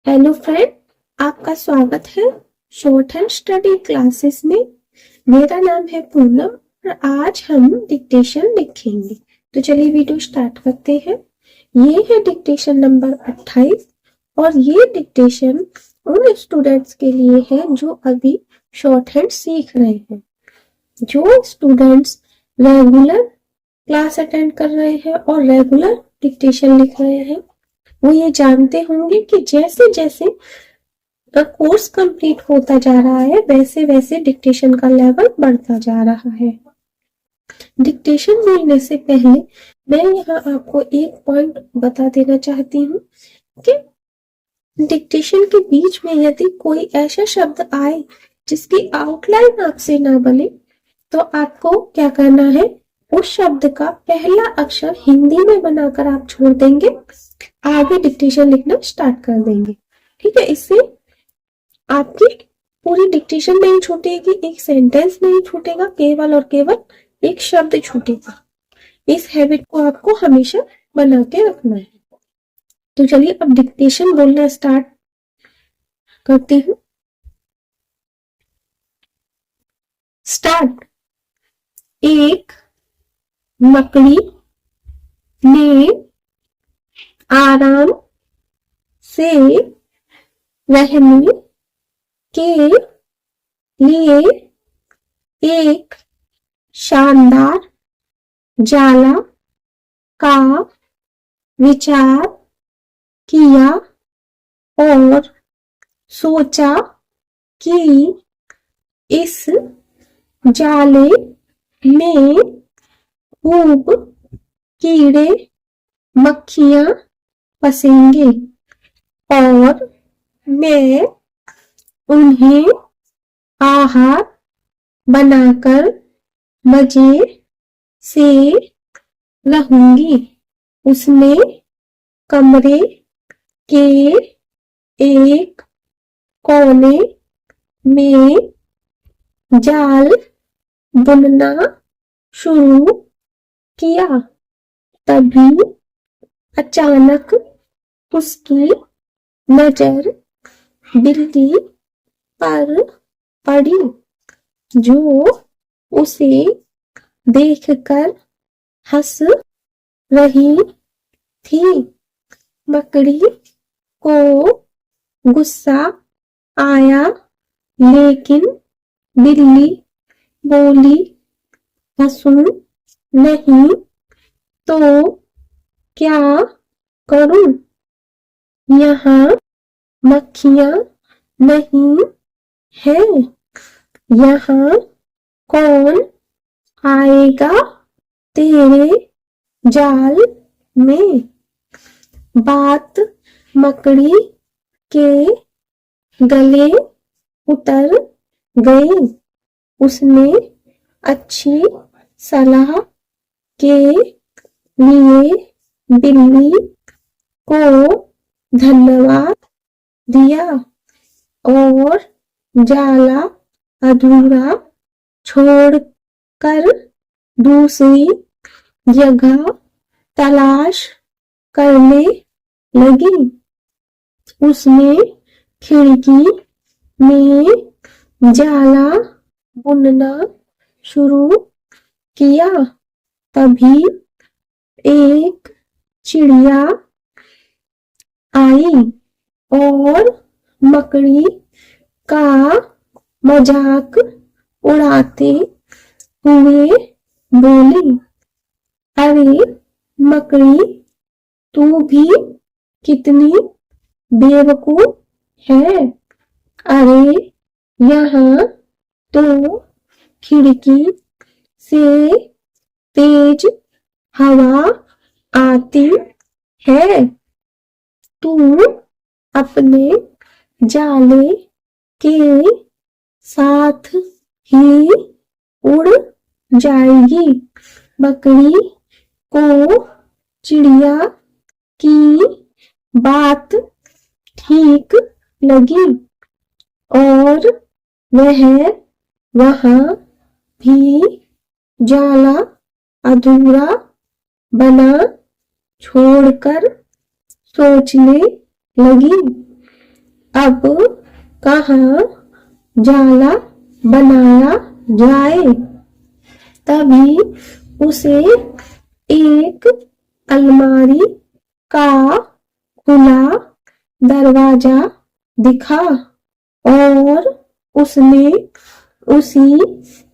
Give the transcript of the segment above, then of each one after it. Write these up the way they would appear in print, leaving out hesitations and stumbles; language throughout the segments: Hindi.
हेलो फ्रेंड, आपका स्वागत है शॉर्ट हैंड स्टडी क्लासेस में। मेरा नाम है पूनम और आज हम डिक्टेशन लिखेंगे। तो चलिए वीडियो स्टार्ट करते हैं। ये है डिक्टेशन नंबर 28 और ये डिक्टेशन उन स्टूडेंट्स के लिए है जो अभी शॉर्ट हैंड सीख रहे हैं। जो स्टूडेंट्स रेगुलर क्लास अटेंड कर रहे हैं और रेगुलर डिक्टेशन लिख रहे हैं वो ये जानते होंगे कि जैसे जैसे कोर्स कंप्लीट होता जा रहा है वैसे वैसे डिक्टेशन का लेवल बढ़ता जा रहा है। डिक्टेशन बोलने से पहले मैं यहाँ आपको एक पॉइंट बता देना चाहती हूँ कि डिक्टेशन के बीच में यदि कोई ऐसा शब्द आए जिसकी आउटलाइन आपसे ना बने तो आपको क्या करना है, उस शब्द का पहला अक्षर हिंदी में बनाकर आप छोड़ देंगे, आगे डिक्टेशन लिखना स्टार्ट कर देंगे। ठीक है, इससे आपकी पूरी डिक्टेशन नहीं छूटेगी, एक सेंटेंस नहीं छूटेगा, केवल और केवल एक शब्द छूटेगा। इस हैबिट को आपको हमेशा बना के रखना है। तो चलिए अब डिक्टेशन बोलना स्टार्ट करती हूँ। स्टार्ट। एक मकड़ी ने आराम से रहने के लिए एक शानदार जाला का विचार किया और सोचा कि इस जाले में खूब कीड़े मक्खियां फंसेंगे और मैं उन्हें आहार बनाकर मजे से रहूंगी। उसने कमरे के एक कोने में जाल बुनना शुरू किया। तभी अचानक उसकी नजर बिल्ली पर पड़ी जो उसे देखकर हंस रही थी। मकड़ी को गुस्सा आया लेकिन बिल्ली बोली, हंसूं नहीं तो क्या करूं? यहाँ मक्खियां नहीं है, यहाँ कौन आएगा तेरे जाल में? बात मकड़ी के गले उतर गई। उसने अच्छी सलाह के लिए बिल्ली को धन्यवाद दिया और जाला अधूरा छोड़कर दूसरी जगह तलाश करने लगी। उसने खिड़की में जाला बुनना शुरू किया। तभी एक चिड़िया आई और मकड़ी का मजाक उड़ाते हुए बोली, अरे मकड़ी, तू भी कितनी बेवकूफ है। अरे यहाँ तो खिड़की से तेज हवा आती है, तू अपने जाले के साथ ही उड़ जाएगी। मकड़ी को चिड़िया की बात ठीक लगी और वह वहां भी जाला अधूरा बना छोड़कर सोचने लगी, अब कहाँ जाला बनाया जाए। तभी उसे एक अलमारी का खुला दरवाजा दिखा और उसने उसी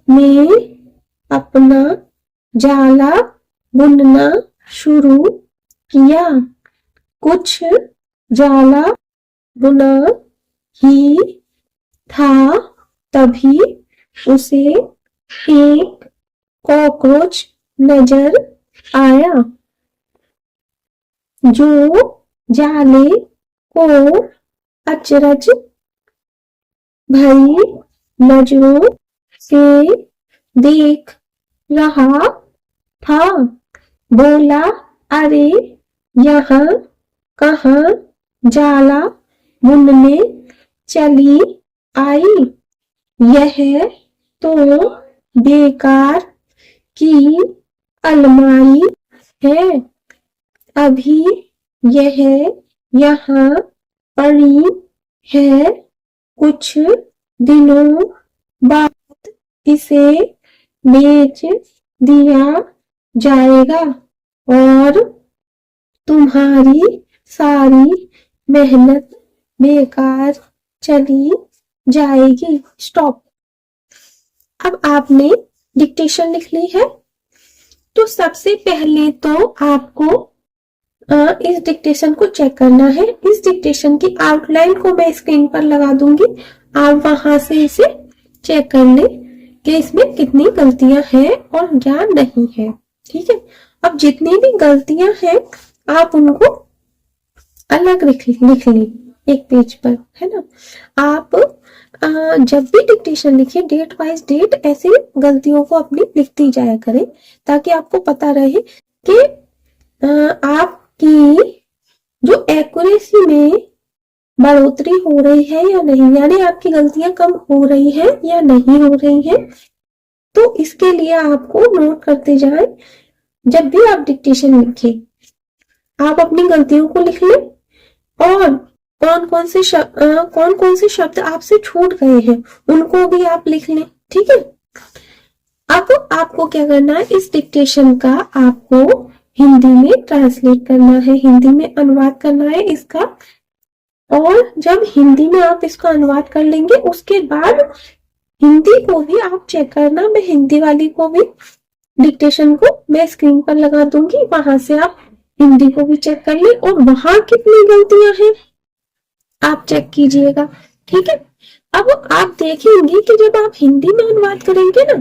में अपना जाला बुनना शुरू किया। कुछ जाला बुना ही था, तभी उसे एक कॉकरोच नजर आया जो जाले को अचरज भरी नजरों से देख रहा था। बोला, अरे यहाँ कहाँ जाला बुनने चली आई। यह तो बेकार की अलमारी है। अभी यह यहाँ पड़ी है, कुछ दिनों बाद इसे बेच दिया जाएगा और तुम्हारी सारी मेहनत बेकार चली जाएगी। स्टॉप। अब आपने डिक्टेशन लिख ली है, तो सबसे पहले तो आपको इस डिक्टेशन को चेक करना है। इस डिक्टेशन की आउटलाइन को मैं स्क्रीन पर लगा दूंगी, आप वहां से इसे चेक कर ले कि इसमें कितनी गलतियां हैं और क्या नहीं है। ठीक है, अब जितनी भी गलतियां हैं आप उनको अलग लिख ले एक पेज पर, है ना। आप जब भी डिक्टेशन लिखिए डेट वाइज डेट ऐसे गलतियों को अपनी लिखती जाया करें, ताकि आपको पता रहे कि आपकी जो एक्यूरेसी में बढ़ोतरी हो रही है या नहीं, यानी आपकी गलतियां कम हो रही है या नहीं हो रही है। तो इसके लिए आपको नोट करते जाएं। जब भी आप डिक्टेशन लिखें आप अपनी गलतियों को लिख लें और कौन कौन से शब्द आपसे छूट गए हैं उनको भी आप लिख लें। ठीक है, अब आपको क्या करना है, इस डिक्टेशन का आपको हिंदी में ट्रांसलेट करना है, हिंदी में अनुवाद करना है इसका। और जब हिंदी में आप इसका अनुवाद कर लेंगे उसके बाद हिंदी को भी आप चेक करना। मैं हिंदी वाली को भी डिक्टेशन को मैं स्क्रीन पर लगा दूंगी, वहां से आप हिंदी को भी चेक कर ले और वहां कितनी गलतियां हैं आप चेक कीजिएगा। ठीक है, अब आप देखेंगे कि जब आप हिंदी में अनुवाद करेंगे ना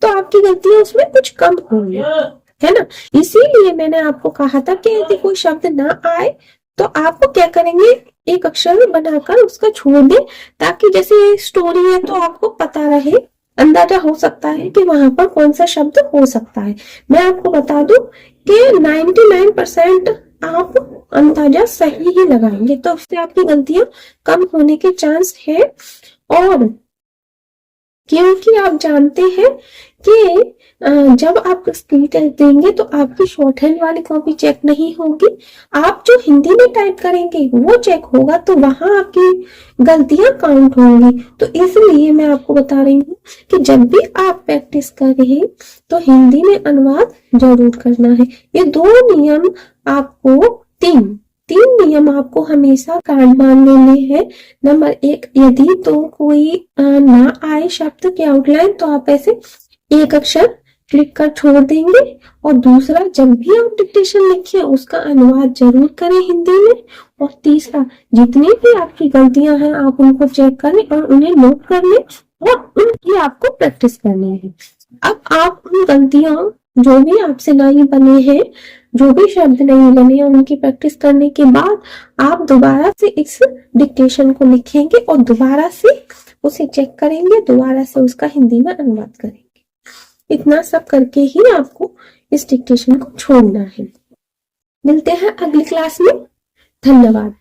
तो आपकी गलतियां उसमें कुछ कम होंगी, है ना। इसीलिए मैंने आपको कहा था कि यदि कोई शब्द ना आए तो आपको क्या करेंगे, एक अक्षर बनाकर उसका छोड़ दे, ताकि जैसे स्टोरी है तो आपको पता रहे, अंदाजा हो सकता है कि वहां पर कौन सा शब्द हो सकता है। मैं आपको बता दूं कि 99% आप अंदाजा सही ही लगाएंगे, तो उससे आपकी गलतियां कम होने के चांस है। और क्योंकि आप जानते हैं कि जब आप स्क्रीन टेस्ट देंगे तो आपकी शॉर्ट हैंड वाली कॉपी चेक नहीं होगी, आप जो हिंदी में टाइप करेंगे वो चेक होगा, तो वहां आपकी गलतियां काउंट होंगी। तो इसलिए मैं आपको बता रही हूँ कि जब भी आप प्रैक्टिस करें तो हिंदी में अनुवाद जरूर करना है। ये तीन नियम आपको हमेशा कान मान लेने हैं। नंबर 1, यदि तो कोई ना आए शब्द की आउटलाइन तो आप ऐसे एक अक्षर क्लिक कर छोड़ देंगे। और दूसरा, जब भी आप डिक्टेशन लिखिए उसका अनुवाद जरूर करें हिंदी में। और तीसरा, जितनी भी आपकी गलतियां हैं आप उनको चेक करें और उन्हें नोट कर लें और उनकी आपको प्रैक्टिस करनी है। अब आप उन गलतियों जो भी आपसे नहीं बने हैं, जो भी शब्द नहीं बने हैं, उनकी प्रैक्टिस करने के बाद आप दोबारा से इस डिक्टेशन को लिखेंगे और दोबारा से उसे चेक करेंगे, दोबारा से उसका हिंदी में अनुवाद करेंगे। इतना सब करके ही आपको इस डिक्टेशन को छोड़ना है। मिलते हैं अगली क्लास में। धन्यवाद।